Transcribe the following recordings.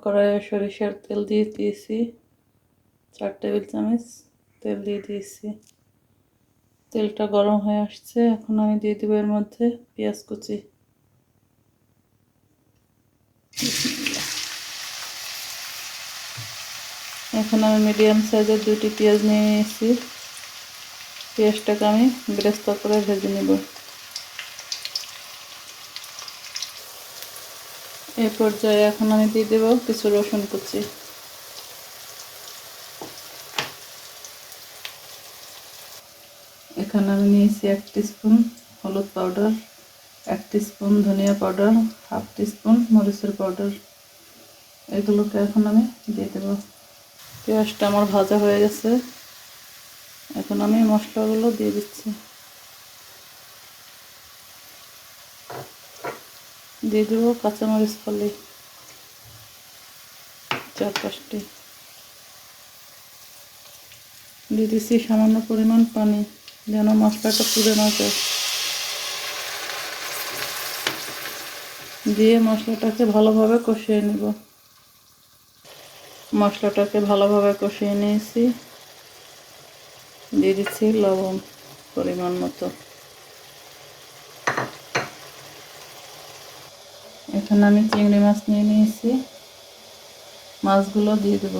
কড়াইয়ে সরিষার তেল দিয়ে দিয়েছি 4 টেবিল চামচ তেল দিয়ে দিয়েছি। তেলটা গরম হয়ে আসছে, এখন আমি দিয়ে দেব এর মধ্যে পেঁয়াজ কুচি। এখন আমি মিডিয়াম সাইজের 2টি পেঁয়াজ নিয়ে নিয়েছি। পেঁয়াজটাকে আমি বেরেস্তা করে ভেজে নেব। এই পর্যায়ে এখন আমি দিয়ে দেব কিছু রসুন কুচি। এখানে আমি নিয়েছি 1 টিস্পুন হলুদ পাউডার, 1 টিস্পুন ধনিয়া পাউডার, হাফ টিস্পুন মরিচের পাউডার। এগুলোকে এখন আমি দিয়ে দেব। পেঁয়াজটা আমার ভাজা হয়ে গেছে, এখন আমি মশলাগুলো দিয়ে দিচ্ছি। দিয়ে দেব কাঁচামরিচ ফালি 4-5টি। দিয়ে দিচ্ছি সামান্য পরিমাণ পানি, যেন মশলাটা পুড়ে না যায়। দিয়ে মশলাটাকে ভালোভাবে কষিয়ে নেব। মশলাটাকে ভালোভাবে কষিয়ে নিয়েছি। দিয়ে দিচ্ছি লবণ পরিমাণ মতো। এখানে আমি চিংড়ি মাছ নিয়ে নিয়েছি, মাছগুলো দিয়ে দেব।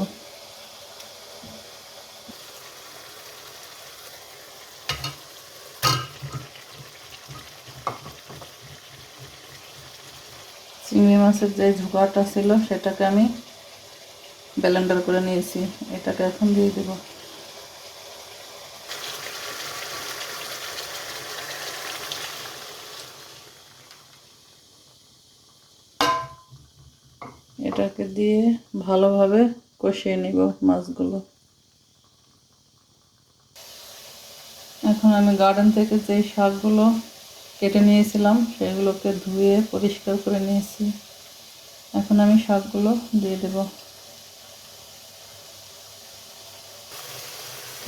চিংড়ি মাছের যে ঝোঁকাটা ছিল সেটাকে আমি ব্লেন্ডার করে নিয়েছি, এটাকে এখন দিয়ে দেব। এটাকে দিয়ে ভালোভাবে কষিয়ে নিব মাছগুলো। এখন আমি গার্ডেন থেকে যে শাকগুলো কেটে নিয়েছিলাম সেগুলোকে ধুয়ে পরিষ্কার করে নিয়েছি। এখন আমি শাকগুলো দিয়ে দেব।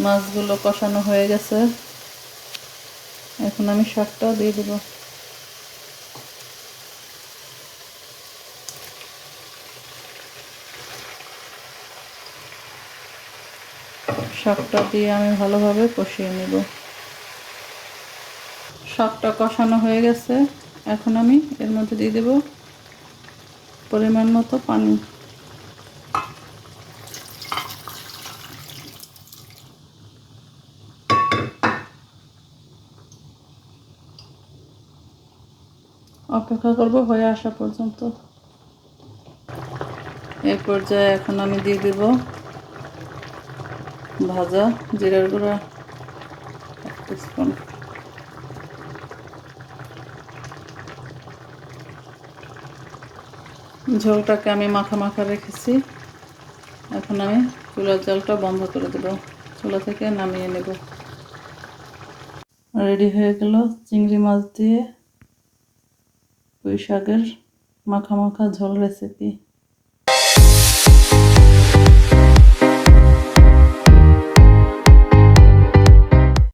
মাছগুলো কষানো হয়ে গেছে, এখন আমি শাকটা দিয়ে দেব। শাকটা দিয়ে আমি ভালোভাবে কষিয়ে নেব। শাকটা কষানো হয়ে গেছে, এখন আমি এর মধ্যে দিয়ে দেব পরিমাণ মতো পানি। অপেক্ষা করব হয়ে আসা পর্যন্ত। এই পর্যায়ে এখন আমি দিয়ে দেব ভাজা জিরার গুঁড়া 1 টিস্পুন। ঝোলটাকে আমি মাখা মাখা রেখেছি, এখন আমি চুলার জালটা বন্ধ করে দেব, চুলা থেকে নামিয়ে নেব। রেডি হয়ে গেল চিংড়ি মাছ দিয়ে পুঁই শাকের মাখা মাখা ঝোল রেসিপি।